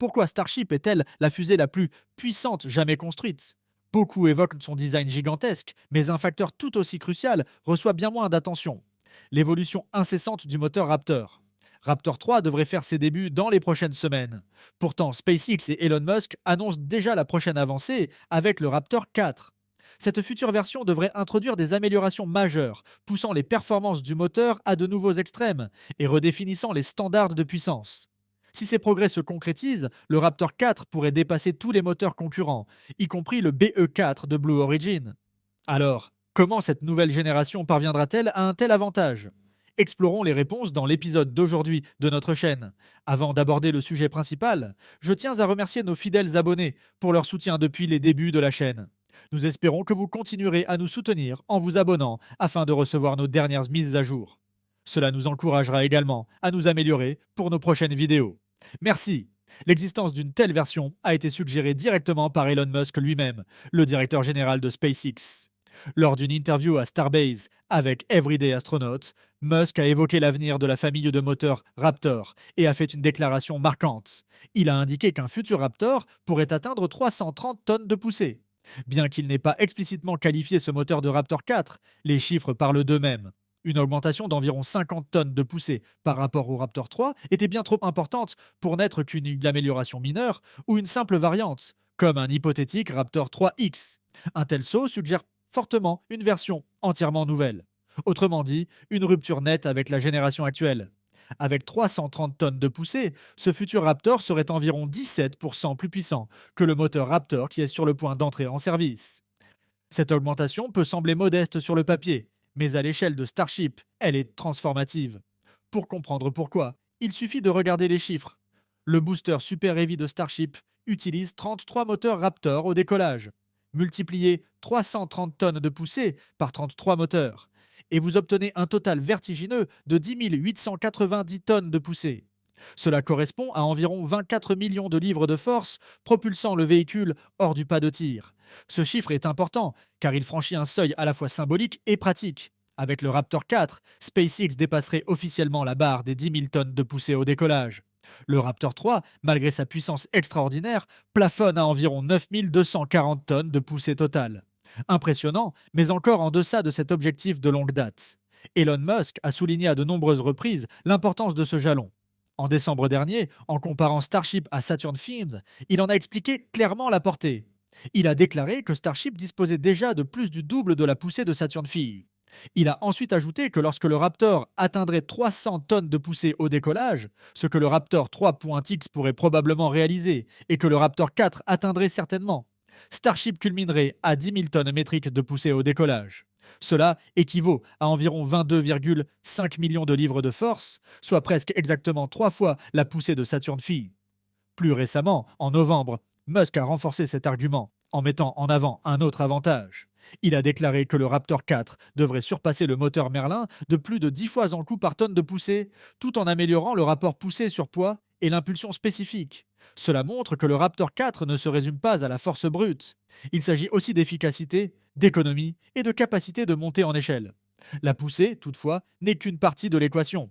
Pourquoi Starship est-elle la fusée la plus puissante jamais construite? Beaucoup évoquent son design gigantesque, mais un facteur tout aussi crucial reçoit bien moins d'attention: l'évolution incessante du moteur Raptor. Raptor 3 devrait faire ses débuts dans les prochaines semaines. Pourtant, SpaceX et Elon Musk annoncent déjà la prochaine avancée avec le Raptor 4. Cette future version devrait introduire des améliorations majeures, poussant les performances du moteur à de nouveaux extrêmes et redéfinissant les standards de puissance. Si ces progrès se concrétisent, le Raptor 4 pourrait dépasser tous les moteurs concurrents, y compris le BE4 de Blue Origin. Alors, comment cette nouvelle génération parviendra-t-elle à un tel avantage? Explorons les réponses dans l'épisode d'aujourd'hui de notre chaîne. Avant d'aborder le sujet principal, je tiens à remercier nos fidèles abonnés pour leur soutien depuis les débuts de la chaîne. Nous espérons que vous continuerez à nous soutenir en vous abonnant afin de recevoir nos dernières mises à jour. Cela nous encouragera également à nous améliorer pour nos prochaines vidéos. Merci! L'existence d'une telle version a été suggérée directement par Elon Musk lui-même, le directeur général de SpaceX. Lors d'une interview à Starbase avec Everyday Astronaut, Musk a évoqué l'avenir de la famille de moteurs Raptor et a fait une déclaration marquante. Il a indiqué qu'un futur Raptor pourrait atteindre 330 tonnes de poussée. Bien qu'il n'ait pas explicitement qualifié ce moteur de Raptor 4, les chiffres parlent d'eux-mêmes. Une augmentation d'environ 50 tonnes de poussée par rapport au Raptor 3 était bien trop importante pour n'être qu'une amélioration mineure ou une simple variante, comme un hypothétique Raptor 3X. Un tel saut suggère fortement une version entièrement nouvelle. Autrement dit, une rupture nette avec la génération actuelle. Avec 330 tonnes de poussée, ce futur Raptor serait environ 17% plus puissant que le moteur Raptor qui est sur le point d'entrer en service. Cette augmentation peut sembler modeste sur le papier, mais à l'échelle de Starship, elle est transformative. Pour comprendre pourquoi, il suffit de regarder les chiffres. Le booster Super Heavy de Starship utilise 33 moteurs Raptor au décollage. Multipliez 330 tonnes de poussée par 33 moteurs, et vous obtenez un total vertigineux de 10 890 tonnes de poussée. Cela correspond à environ 24 millions de livres de force, propulsant le véhicule hors du pas de tir. Ce chiffre est important, car il franchit un seuil à la fois symbolique et pratique. Avec le Raptor 4, SpaceX dépasserait officiellement la barre des 10 000 tonnes de poussée au décollage. Le Raptor 3, malgré sa puissance extraordinaire, plafonne à environ 9 240 tonnes de poussée totale. Impressionnant, mais encore en deçà de cet objectif de longue date. Elon Musk a souligné à de nombreuses reprises l'importance de ce jalon. En décembre dernier, en comparant Starship à Saturn V, il en a expliqué clairement la portée. Il a déclaré que Starship disposait déjà de plus du double de la poussée de Saturn V. Il a ensuite ajouté que lorsque le Raptor atteindrait 300 tonnes de poussée au décollage, ce que le Raptor 3.x pourrait probablement réaliser et que le Raptor 4 atteindrait certainement, Starship culminerait à 10 000 tonnes métriques de poussée au décollage. Cela équivaut à environ 22,5 millions de livres de force, soit presque exactement 3 fois la poussée de Saturn V. Plus récemment, en novembre, Musk a renforcé cet argument en mettant en avant un autre avantage. Il a déclaré que le Raptor 4 devrait surpasser le moteur Merlin de plus de 10 fois en coût par tonne de poussée, tout en améliorant le rapport poussée sur poids et l'impulsion spécifique. Cela montre que le Raptor 4 ne se résume pas à la force brute. Il s'agit aussi d'efficacité, d'économie et de capacité de monter en échelle. La poussée, toutefois, n'est qu'une partie de l'équation.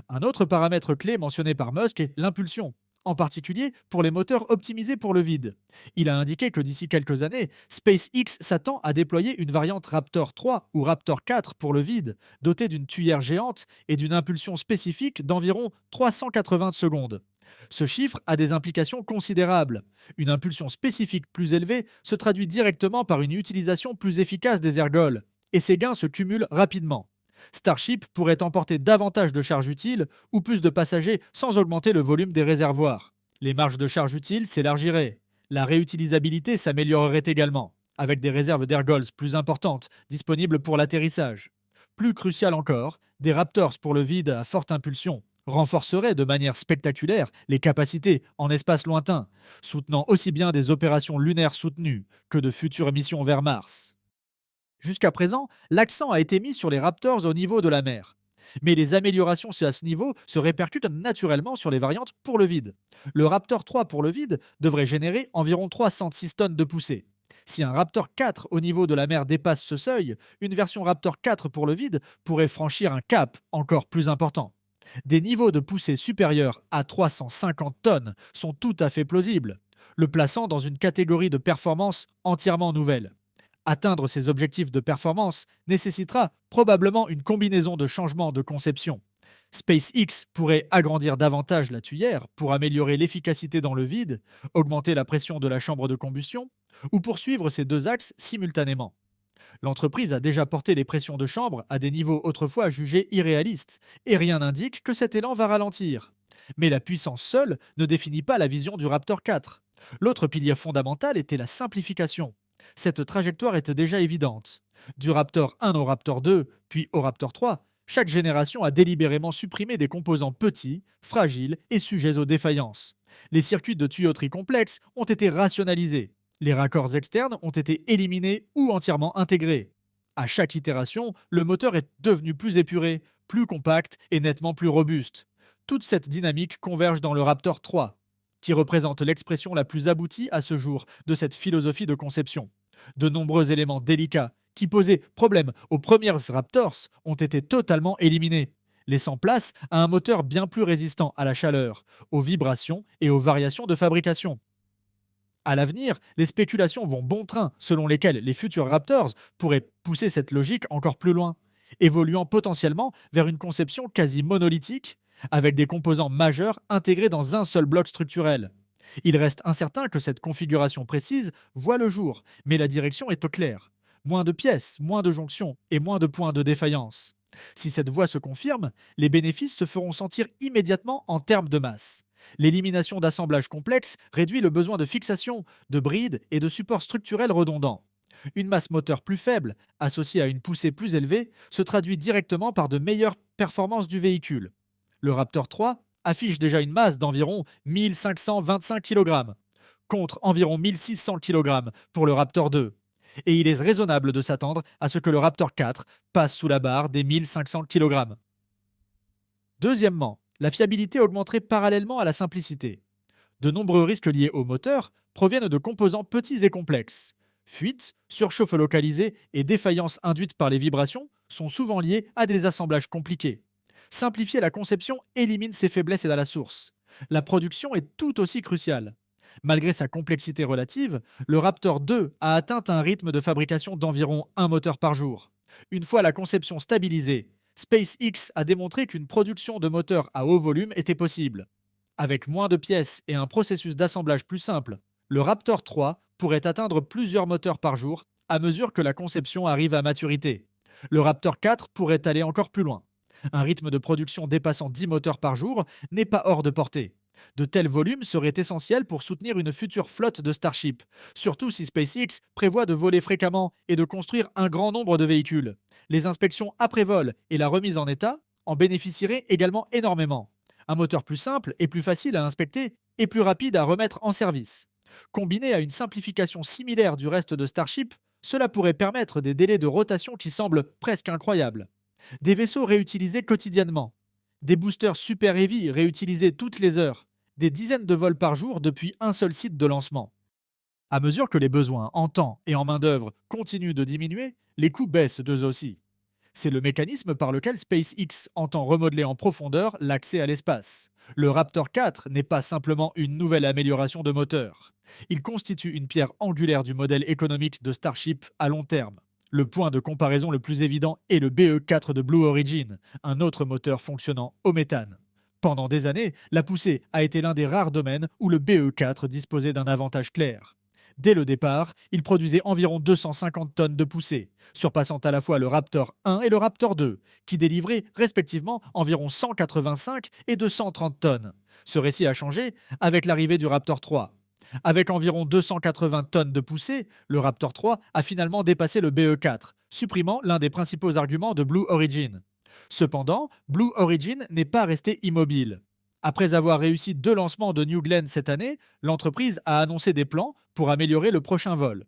Un autre paramètre clé mentionné par Musk est l'impulsion, en particulier pour les moteurs optimisés pour le vide. Il a indiqué que d'ici quelques années, SpaceX s'attend à déployer une variante Raptor 3 ou Raptor 4 pour le vide, dotée d'une tuyère géante et d'une impulsion spécifique d'environ 380 secondes. Ce chiffre a des implications considérables. Une impulsion spécifique plus élevée se traduit directement par une utilisation plus efficace des ergols, et ces gains se cumulent rapidement. Starship pourrait emporter davantage de charge utile ou plus de passagers sans augmenter le volume des réservoirs. Les marges de charge utile s'élargiraient. La réutilisabilité s'améliorerait également, avec des réserves d'ergols plus importantes disponibles pour l'atterrissage. Plus crucial encore, des Raptors pour le vide à forte impulsion renforceraient de manière spectaculaire les capacités en espace lointain, soutenant aussi bien des opérations lunaires soutenues que de futures missions vers Mars. Jusqu'à présent, l'accent a été mis sur les Raptors au niveau de la mer. Mais les améliorations à ce niveau se répercutent naturellement sur les variantes pour le vide. Le Raptor 3 pour le vide devrait générer environ 306 tonnes de poussée. Si un Raptor 4 au niveau de la mer dépasse ce seuil, une version Raptor 4 pour le vide pourrait franchir un cap encore plus important. Des niveaux de poussée supérieurs à 350 tonnes sont tout à fait plausibles, le plaçant dans une catégorie de performance entièrement nouvelle. Atteindre ces objectifs de performance nécessitera probablement une combinaison de changements de conception. SpaceX pourrait agrandir davantage la tuyère pour améliorer l'efficacité dans le vide, augmenter la pression de la chambre de combustion, ou poursuivre ces deux axes simultanément. L'entreprise a déjà porté les pressions de chambre à des niveaux autrefois jugés irréalistes, et rien n'indique que cet élan va ralentir. Mais la puissance seule ne définit pas la vision du Raptor 4. L'autre pilier fondamental était la simplification. Cette trajectoire était déjà évidente. Du Raptor 1 au Raptor 2, puis au Raptor 3, chaque génération a délibérément supprimé des composants petits, fragiles et sujets aux défaillances. Les circuits de tuyauterie complexes ont été rationalisés. Les raccords externes ont été éliminés ou entièrement intégrés. À chaque itération, le moteur est devenu plus épuré, plus compact et nettement plus robuste. Toute cette dynamique converge dans le Raptor 3, qui représente l'expression la plus aboutie à ce jour de cette philosophie de conception. De nombreux éléments délicats qui posaient problème aux premières Raptors ont été totalement éliminés, laissant place à un moteur bien plus résistant à la chaleur, aux vibrations et aux variations de fabrication. À l'avenir, les spéculations vont bon train selon lesquelles les futurs Raptors pourraient pousser cette logique encore plus loin, évoluant potentiellement vers une conception quasi monolithique, avec des composants majeurs intégrés dans un seul bloc structurel. Il reste incertain que cette configuration précise voit le jour, mais la direction est au clair. Moins de pièces, moins de jonctions et moins de points de défaillance. Si cette voie se confirme, les bénéfices se feront sentir immédiatement en termes de masse. L'élimination d'assemblages complexes réduit le besoin de fixation, de brides et de supports structurels redondants. Une masse moteur plus faible, associée à une poussée plus élevée, se traduit directement par de meilleures performances du véhicule. Le Raptor 3 affiche déjà une masse d'environ 1525 kg, contre environ 1600 kg pour le Raptor 2. Et il est raisonnable de s'attendre à ce que le Raptor 4 passe sous la barre des 1500 kg. Deuxièmement, la fiabilité augmenterait parallèlement à la simplicité. De nombreux risques liés au moteur proviennent de composants petits et complexes. Fuites, surchauffe localisée et défaillances induites par les vibrations sont souvent liées à des assemblages compliqués. Simplifier la conception élimine ces faiblesses et à la source. La production est tout aussi cruciale. Malgré sa complexité relative, le Raptor 2 a atteint un rythme de fabrication d'environ un moteur par jour. Une fois la conception stabilisée, SpaceX a démontré qu'une production de moteurs à haut volume était possible. Avec moins de pièces et un processus d'assemblage plus simple, le Raptor 3 pourrait atteindre plusieurs moteurs par jour à mesure que la conception arrive à maturité. Le Raptor 4 pourrait aller encore plus loin. Un rythme de production dépassant 10 moteurs par jour n'est pas hors de portée. De tels volumes seraient essentiels pour soutenir une future flotte de Starship, surtout si SpaceX prévoit de voler fréquemment et de construire un grand nombre de véhicules. Les inspections après vol et la remise en état en bénéficieraient également énormément. Un moteur plus simple et plus facile à inspecter et plus rapide à remettre en service. Combiné à une simplification similaire du reste de Starship, cela pourrait permettre des délais de rotation qui semblent presque incroyables. Des vaisseaux réutilisés quotidiennement, des boosters Super Heavy réutilisés toutes les heures, des dizaines de vols par jour depuis un seul site de lancement. À mesure que les besoins en temps et en main-d'œuvre continuent de diminuer, les coûts baissent d'eux aussi. C'est le mécanisme par lequel SpaceX entend remodeler en profondeur l'accès à l'espace. Le Raptor 4 n'est pas simplement une nouvelle amélioration de moteur. Il constitue une pierre angulaire du modèle économique de Starship à long terme. Le point de comparaison le plus évident est le BE4 de Blue Origin, un autre moteur fonctionnant au méthane. Pendant des années, la poussée a été l'un des rares domaines où le BE4 disposait d'un avantage clair. Dès le départ, il produisait environ 250 tonnes de poussée, surpassant à la fois le Raptor 1 et le Raptor 2, qui délivraient respectivement environ 185 et 230 tonnes. Ce récit a changé avec l'arrivée du Raptor 3. Avec environ 280 tonnes de poussée, le Raptor 3 a finalement dépassé le BE4, supprimant l'un des principaux arguments de Blue Origin. Cependant, Blue Origin n'est pas resté immobile. Après avoir réussi 2 lancements de New Glenn cette année, l'entreprise a annoncé des plans pour améliorer le prochain vol.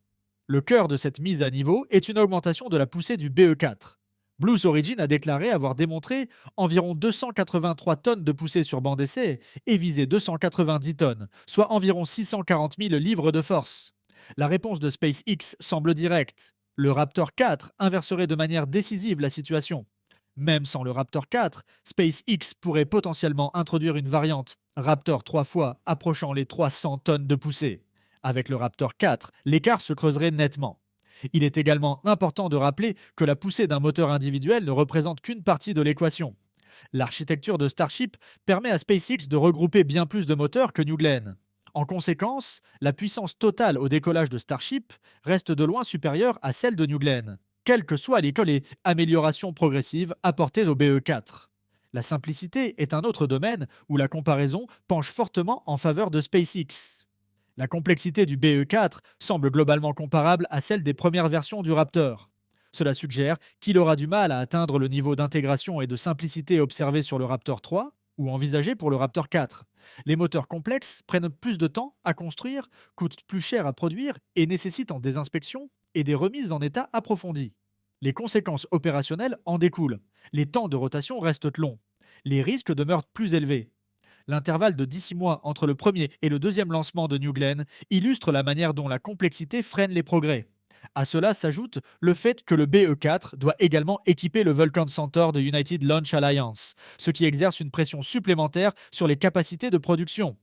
Le cœur de cette mise à niveau est une augmentation de la poussée du BE4. Blue Origin a déclaré avoir démontré environ 283 tonnes de poussée sur banc d'essai et visé 290 tonnes, soit environ 640 000 livres de force. La réponse de SpaceX semble directe. Le Raptor 4 inverserait de manière décisive la situation. Même sans le Raptor 4, SpaceX pourrait potentiellement introduire une variante Raptor 3 fois approchant les 300 tonnes de poussée. Avec le Raptor 4, l'écart se creuserait nettement. Il est également important de rappeler que la poussée d'un moteur individuel ne représente qu'une partie de l'équation. L'architecture de Starship permet à SpaceX de regrouper bien plus de moteurs que New Glenn. En conséquence, la puissance totale au décollage de Starship reste de loin supérieure à celle de New Glenn, quelles que soient les améliorations progressives apportées au BE4. La simplicité est un autre domaine où la comparaison penche fortement en faveur de SpaceX. La complexité du BE4 semble globalement comparable à celle des premières versions du Raptor. Cela suggère qu'il aura du mal à atteindre le niveau d'intégration et de simplicité observé sur le Raptor 3 ou envisagé pour le Raptor 4. Les moteurs complexes prennent plus de temps à construire, coûtent plus cher à produire et nécessitent des inspections et des remises en état approfondies. Les conséquences opérationnelles en découlent. Les temps de rotation restent longs. Les risques demeurent plus élevés. L'intervalle de 16 mois entre le premier et le deuxième lancement de New Glenn illustre la manière dont la complexité freine les progrès. À cela s'ajoute le fait que le BE4 doit également équiper le Vulcan Centaur de United Launch Alliance, ce qui exerce une pression supplémentaire sur les capacités de production.